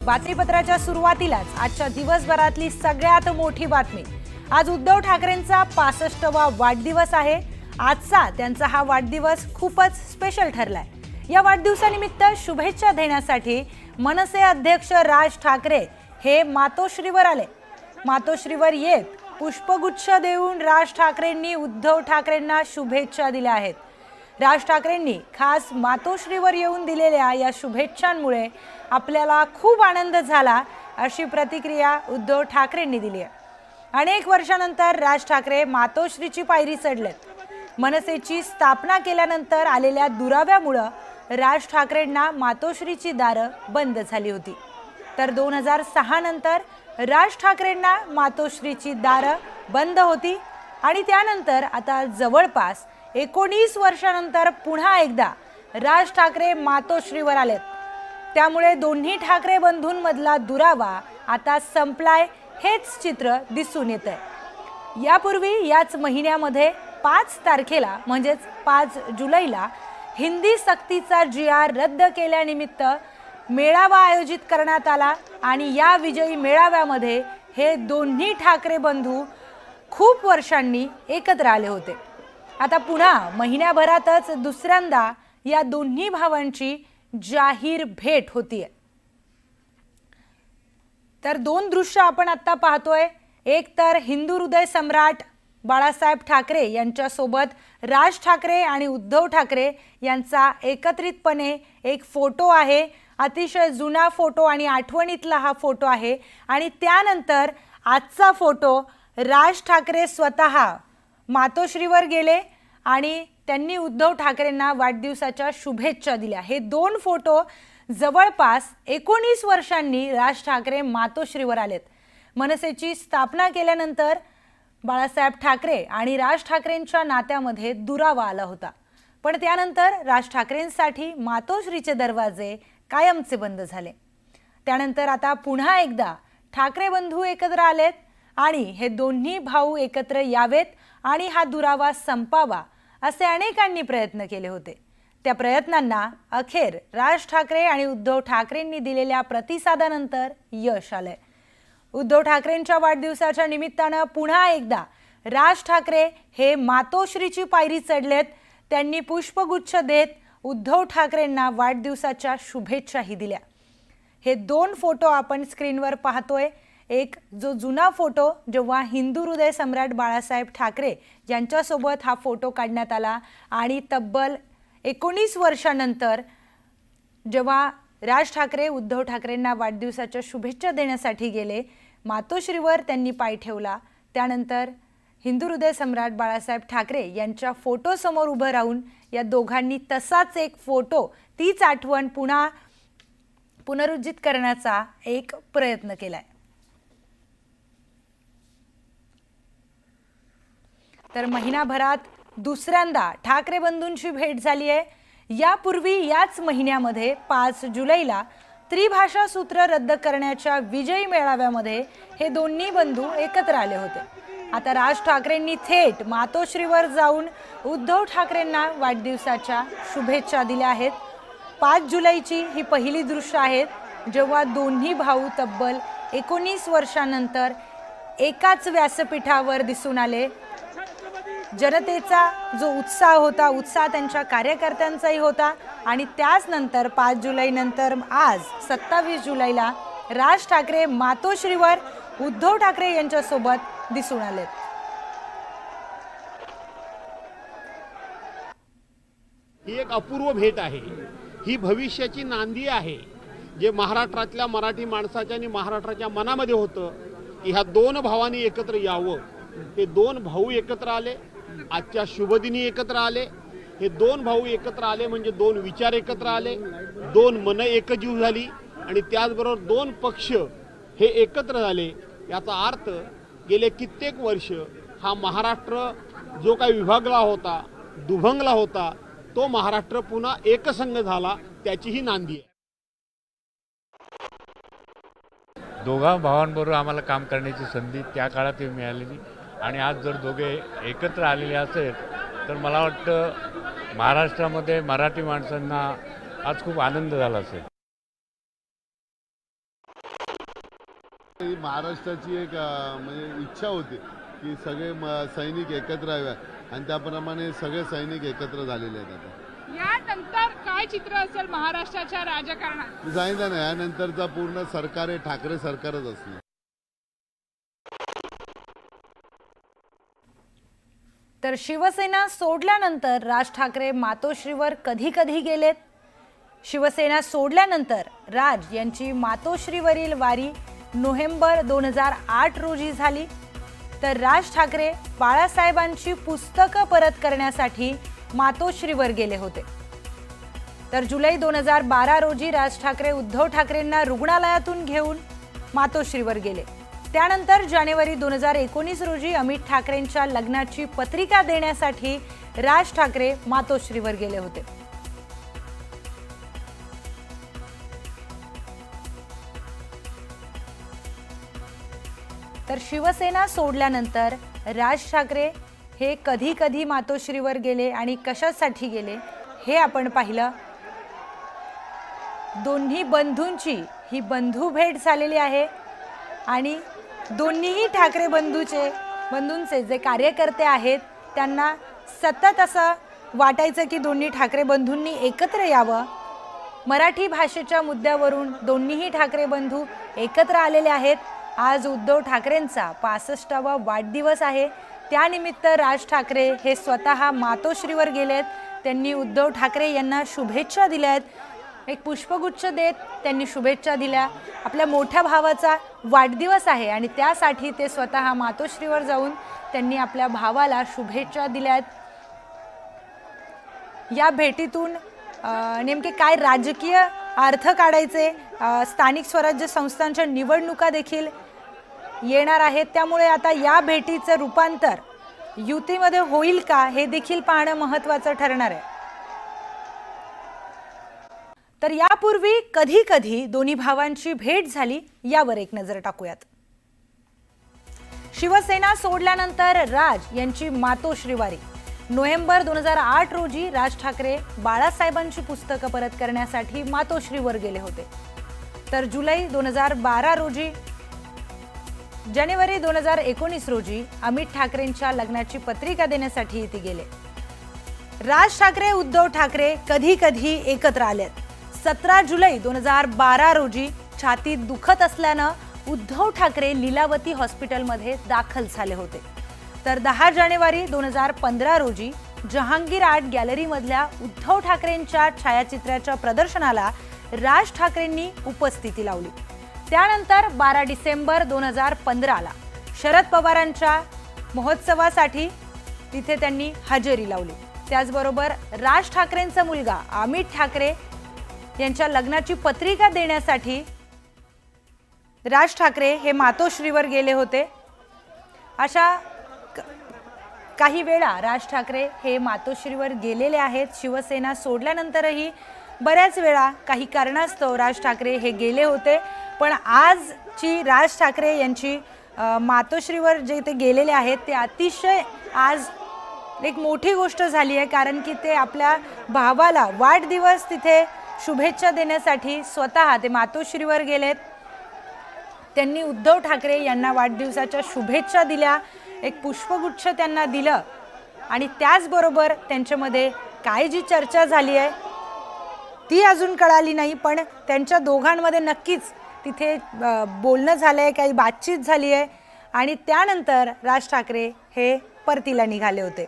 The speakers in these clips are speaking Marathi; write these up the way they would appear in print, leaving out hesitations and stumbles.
बातमीपत्राच्या सुरुवातीलाच आजच्या दिवसभरातली सगळ्यात मोठी बातमी। आज उद्धव ठाकरेंचा 65वा वाढदिवस आहे। आजचा त्यांचा हा वाढदिवस खूपच स्पेशल ठरलाय। या वाढदिवसानिमित्त शुभेच्छा देण्यासाठी मनसे अध्यक्ष राज ठाकरे हे मातोश्रीवर आले। मातोश्रीवर येत पुष्पगुच्छ देऊन राज ठाकरेंनी उद्धव ठाकरेंना शुभेच्छा दिल्या आहेत। राज ठाकरेंनी खास मातोश्रीवर येऊन दिलेल्या या शुभेच्छांमुळे आपल्याला खूप आनंद झाला अशी प्रतिक्रिया उद्धव ठाकरेंनी दिली आहे। अनेक वर्षांनंतर राज ठाकरे मातोश्रीची पायरी चढलेत। मनसेची स्थापना केल्यानंतर आलेल्या दुराव्यामुळे राज ठाकरेंना मातोश्रीची दारं बंद झाली होती। तर 2006 नंतर राज ठाकरेंना मातोश्रीची दारं बंद होती आणि त्यानंतर आता जवळपास 19 वर्षांनंतर पुन्हा एकदा राज ठाकरे मातोश्रीवर आलेत। त्यामुळे दोन्ही ठाकरे बंधूंमधला दुरावा आता संपलाय हेच चित्र दिसून येतंय। यापूर्वी याच महिन्यामध्ये 5 तारखेला म्हणजेच 5 जुलैला हिंदी सक्तीचा GR रद्द केल्यानिमित्त मेळावा आयोजित करण्यात आला आणि या विजयी मेळाव्यामध्ये हे दोन्ही ठाकरे बंधू खूप वर्षांनी एकत्र आले होते। आता पुन्हा महिन्याभरातच दुसऱ्यांदा या दोन्ही भावांची जाहीर भेट होतीये। तर दोन दृश्य आपण आता पाहतोय। एक तर हिंदू हृदय सम्राट बाळासाहेब ठाकरे यांच्या सोबत राज ठाकरे आणि उद्धव ठाकरे यांचा एकत्रितपणे एक फोटो आहे। अतिशय जुना फोटो आणि आठवणीतला हा फोटो आहे। आणि त्यानंतर आजचा फोटो राज ठाकरे स्वतः मातोश्रीवर गेले आणि त्यांनी उद्धव ठाकरेंना वाढदिवसाच्या शुभेच्छा दिल्या। हे दोन फोटो जवळपास 19 वर्षांनी राज ठाकरे मातोश्रीवर आलेत। मनसेची स्थापना केल्यानंतर बाळासाहेब ठाकरे आणि राज ठाकरेंच्या नात्यामध्ये दुरावा आला होता, पण त्यानंतर राज ठाकरेंसाठी मातोश्रीचे दरवाजे कायमचे बंद झाले। त्यानंतर आता पुन्हा एकदा ठाकरे बंधू एकत्र आलेत आणि हे दोन्ही भाऊ एकत्र यावेत आणि हा दुरावा संपावा असे अनेकांनी प्रयत्न केले होते। त्या प्रयत्नांना अखेर राज ठाकरे आणि उद्धव ठाकरेंनी दिलेल्या प्रतिसादानंतर यश आले। उद्धव ठाकरेंच्या वाढदिवसाच्या निमित्ताने पुन्हा एकदा राज ठाकरे हे मातोश्रीची पायरी चढलेत। त्यांनी पुष्पगुच्छ देत उद्धव ठाकरेंना वाढदिवसाच्या शुभेच्छाही दिल्या। हे दोन फोटो आपण स्क्रीनवर पाहतोय। एक जो जुना फोटो जेव्हा हिंदू हृदय सम्राट बाळासाहेब ठाकरे यांच्यासोबत हा फोटो काढण्यात आला आणि तब्बल 19 वर्षांनंतर जेव्हा राज ठाकरे उद्धव ठाकरेंना वाढदिवसाच्या शुभेच्छा देण्यासाठी गेले, मातोश्रीवर त्यांनी पाय ठेवला। त्यानंतर हिंदू हृदय सम्राट बाळासाहेब ठाकरे यांच्या फोटो समोर उभं राहून या दोघांनी तसाच एक फोटो, तीच आठवण पुन्हा पुनरुज्जीत करण्याचा एक प्रयत्न केलाय। तर महिनाभरात दुसऱ्यांदा ठाकरे बंधूंची भेट झाली आहे। यापूर्वी याच महिन्यामध्ये 5 जुलैला त्रिभाषा सूत्र रद्द करण्याच्या विजयी मेळाव्यामध्ये हे दोन्ही बंधू एकत्र आले होते। आता राज ठाकरेंनी थेट मातोश्रीवर जाऊन उद्धव ठाकरेंना वाढदिवसाच्या शुभेच्छा दिल्या आहेत। 5 जुलैची ही पहिली दृश्य आहेत जेव्हा दोन्ही भाऊ तब्बल 19 वर्षांनंतर एकाच व्यासपीठावर दिसून आले। जनतेचा जो उत्साह होता, उत्साह त्यांच्या कार्यकर्त्यांचाही होता आणि त्याच नंतर 5 जुलै नंतर आज 27 जुलैला राज ठाकरे मातोश्रीवर उद्धव ठाकरे यांच्यासोबत दिसून आले। ही एक अपूर्व भेट आहे। ही भविष्याची नांदी आहे जे महाराष्ट्रातल्या मराठी माणसाच्या आणि महाराष्ट्राच्या मनामध्ये होतं की ह्या दोन भावांनी एकत्र यावं। हे दोन भाऊ एकत्र आले, आजच्या शुभदिनी एकत्र आले। हे दोन भाऊ एकत्र आले म्हणजे दोन विचार एकत्र आले, दोन मन एकजीव झाली आणि त्याचबरोबर दोन पक्ष हे एकत्र झाले। याचा अर्थ गेले कित्येक वर्ष हा महाराष्ट्र जो काही विभागला होता, दुभंगला होता, तो महाराष्ट्र पुन्हा एकसंघ झाला, त्याची ही नांदी आहे। दोघा भावांबरोबर आम्हाला काम करण्याची संधी त्या काळात मिळालेली आणि आज जर दोघे एकत्र आलेले असेल तर मला वाटतं महाराष्ट्रामध्ये मराठी माणसांना आज खूप आनंद झाला असेल। ही महाराष्ट्राची एक म्हणजे इच्छा होती की सगळे सैनिक एकत्र याव्यात आणि त्याप्रमाणे सगळे सैनिक एकत्र झालेले आहेत. आता यानंतर काय चित्र असेल महाराष्ट्राच्या राजकारणात? मी सांगितलं ना, यानंतरचा पूर्ण सरकार हे ठाकरे सरकारच असणार. तर शिवसेना सोडल्यानंतर राज ठाकरे मातोश्रीवर कधी कधी गेलेत. शिवसेना सोडल्यानंतर राज यांची मातोश्रीवरील वारी नोव्हेंबर 2008 रोजी झाली. तर राज ठाकरे बाळासाहेबांची पुस्तकं परत करण्यासाठी मातोश्रीवर गेले होते. तर जुलै 2012 रोजी राज ठाकरे उद्धव ठाकरेंना रुग्णालयातून घेऊन मातोश्रीवर गेले. त्यानंतर जानेवारी 2019 रोजी अमित ठाकरेंच्या लग्नाची पत्रिका देण्यासाठी राज ठाकरे मातोश्रीवर गेले होते. तर शिवसेना सोडल्यानंतर राज ठाकरे हे कधी कधी मातोश्रीवर गेले आणि कशासाठी गेले हे आपण पाहिलं. दोन्ही बंधूंची ही बंधू भेट झालेली आहे आणि दोन्हीही ठाकरे बंधूंचे जे कार्यकर्ते आहेत त्यांना सतत असं वाटायचं की दोन्ही ठाकरे बंधूंनी एकत्र यावं. मराठी भाषेच्या मुद्द्यावरून दोन्हीही ठाकरे बंधू एकत्र आलेले आहेत. आज उद्धव ठाकरेंचा 65वा वाढदिवस आहे. त्यानिमित्त राज ठाकरे हे स्वतः मातोश्रीवर गेलेत. त्यांनी उद्धव ठाकरे यांना शुभेच्छा दिल्या आहेत. एक पुष्पगुच्छ देत त्यांनी शुभेच्छा दिल्या. आपल्या मोठ्या भावाचा वाढदिवस आहे आणि त्यासाठी ते स्वतः मातोश्रीवर जाऊन त्यांनी आपल्या भावाला शुभेच्छा दिल्या आहेत. या भेटीतून नेमके काय राजकीय अर्थ काढायचे, स्थानिक स्वराज्य संस्थांच्या निवडणुका देखील येणार आहेत. त्यामुळे आता या भेटीचं रूपांतर युतीमध्ये होईल का हे देखील पाहणं महत्त्वाचं ठरणार आहे. तर यापूर्वी कधी कधी दोन्ही भावांची भेट झाली यावर एक नजर टाकूयात. शिवसेना सोडल्यानंतर राज यांची मातोश्री वारी नोव्हेंबर 2008 रोजी राज ठाकरे बाळासाहेबांची पुस्तकं परत करण्यासाठी मातोश्रीवर गेले होते. तर जुलै 2012 रोजी जानेवारी 2019 रोजी अमित ठाकरेंच्या लग्नाची पत्रिका देण्यासाठी ते गेले. राज ठाकरे उद्धव ठाकरे कधी कधी एकत्र आलेत. 17 जुलै 2012 रोजी छातीत दुखत असल्यानं उद्धव ठाकरे लीलावती हॉस्पिटलमध्ये दाखल झाले होते. तर 10 जानेवारी 2015 रोजी जहांगीर आर्ट गॅलरीमधल्या उद्धव ठाकरेंच्या छायाचित्राच्या प्रदर्शनाला राज ठाकरेंनी उपस्थिती लावली. त्यानंतर 12 डिसेंबर 2015ला शरद पवारांच्या महोत्सवासाठी तिथे त्यांनी हजेरी लावली. त्याचबरोबर राज ठाकरेंचा मुलगा अमित ठाकरे यांच्या लग्नाची पत्रिका देण्यासाठी राज ठाकरे हे मातोश्रीवर गेले होते. अशा काही वेळा राज ठाकरे हे मातोश्रीवर गेलेले आहेत. शिवसेना सोडल्यानंतरही बऱ्याच वेळा काही कारणास्तव राज ठाकरे हे गेले होते. पण आजची राज ठाकरे यांची मातोश्रीवर जे ते गेलेले आहेत ते अतिशय आज एक मोठी गोष्ट झाली आहे. कारण की ते आपल्या भावाला वाढदिवस तिथे शुभेच्छा देण्यासाठी स्वतः ते मातोश्रीवर गेलेत. त्यांनी उद्धव ठाकरे यांना वाढदिवसाच्या शुभेच्छा दिल्या. एक पुष्पगुच्छ त्यांना दिलं आणि त्याचबरोबर त्यांच्यामध्ये काय जी चर्चा झाली आहे ती अजून कळाली नाही. पण त्यांच्या दोघांमध्ये नक्कीच तिथे बोलणं झालं आहे, काही बातचीत झाली आहे आणि त्यानंतर राज ठाकरे हे परतीला निघाले होते.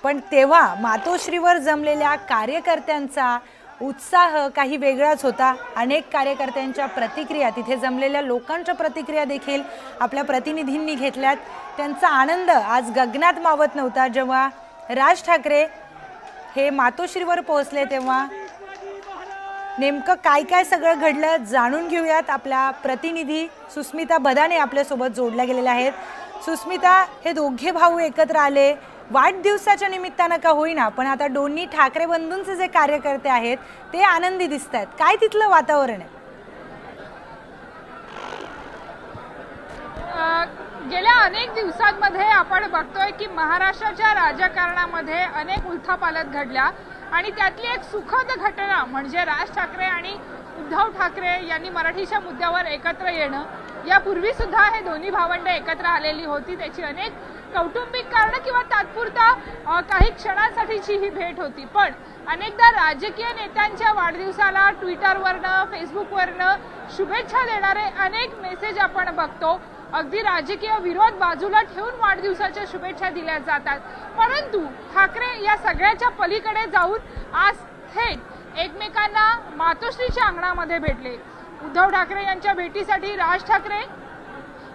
पण तेव्हा मातोश्रीवर जमलेल्या कार्यकर्त्यांचा उत्साह काही वेगळाच होता. अनेक कार्यकर्त्यांच्या प्रतिक्रिया, तिथे जमलेल्या लोकांच्या प्रतिक्रिया देखील आपल्या प्रतिनिधींनी घेतल्यात. त्यांचा आनंद आज गगनात मावत नव्हता. जेव्हा राज ठाकरे हे मातोश्रीवर पोहोचले तेव्हा नेमकं काय काय सगळं घडलं जाणून घेऊयात. आपल्या प्रतिनिधी सुस्मिता बदाने आपल्यासोबत जोडल्या गेलेल्या आहेत. सुस्मिता, हे दोघे भाऊ एकत्र आले वाढदिवसाच्या निमित्तानं का होईना, पण आता दोन्ही ठाकरे बंधूंचे जे कार्यकर्ते आहेत ते आनंदी दिसत आहेत. काय तिथलं वातावरण आहे? गेल्या अनेक दिवसांमध्ये आपण बघतोय की महाराष्ट्राच्या राजकारणामध्ये अनेक उलथापालथ घडल्या आणि त्यातली एक सुखद घटना म्हणजे राज ठाकरे आणि उद्धव ठाकरे यांनी मराठीच्या मुद्द्यावर एकत्र येणं. यापूर्वी सुद्धा हे दोन्ही भावंड एकत्र आलेली होती. त्याची अनेक कौटुंबिक कारण किंवा तात्पुरता काही क्षणांसाठीची ही भेट होती. पण अनेकदा राजकीय नेत्यांच्या वाढदिवसाला ट्विटरवरनं फेसबुकवरनं शुभेच्छा देणारे अनेक मेसेज आपण बघतो. अगदी राजकीय विरोध बाजूला ठेवून वाढदिवसाच्या शुभेच्छा दिल्या जातात. परंतु ठाकरे या सगळ्याच्या पलीकडे जाऊन आज थेट एकमेकांना मातोश्रीच्या अंगणामध्ये भेटले. उद्धव ठाकरे यांच्या भेटीसाठी राज ठाकरे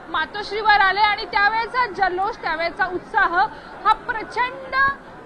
मातोश्रीवर आले आणि त्यावेळेचा जल्लोष, त्यावेळेचा उत्साह हा प्रचंड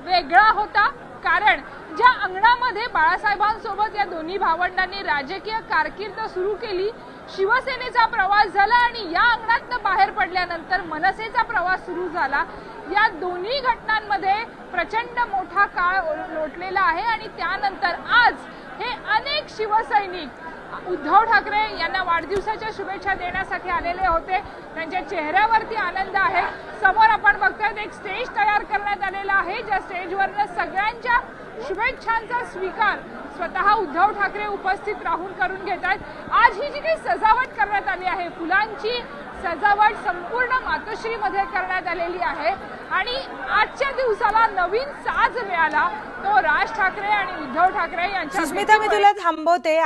वेगळा होता. कारण ज्या अंगणामध्ये बाळासाहेबांसोबत या दोन्ही भावंडांनी राजकीय कारकीर्द सुरू केली, शिवसेनेचा प्रवास झाला आणि या अंगणातनं बाहेर पडल्यानंतर मनसेचा प्रवास सुरू झाला. या दोन्ही घटनांमध्ये प्रचंड मोठा काळ लोटलेला आहे आणि त्यानंतर आज हे अनेक शिवसैनिक उद्धव ठाकरे यांना वाढदिवसाच्या शुभेच्छा देण्यासाठी आलेले होते. त्यांच्या चेहऱ्यावरती आनंद आहे. समोर आपण बघतोय एक स्टेज तयार करण्यात आलेला आहे, ज्या स्टेजवरनं सगळ्यांच्या शुभेच्छांचा स्वीकार स्वतः उद्धव ठाकरे उपस्थित राहून करून घेत आहेत. आज ही जी काही सजावट करण्यात आली आहे, फुलांची सजावट संपूर्ण मातोश्रीमध्ये करण्यात आलेली आहे आणि आजच्या दिवसाला नवीन साज मिळाला तो राज ठाकरे आणि उद्धव ठाकरे यांच्या सुस्मिता, मी तुला थांबवते.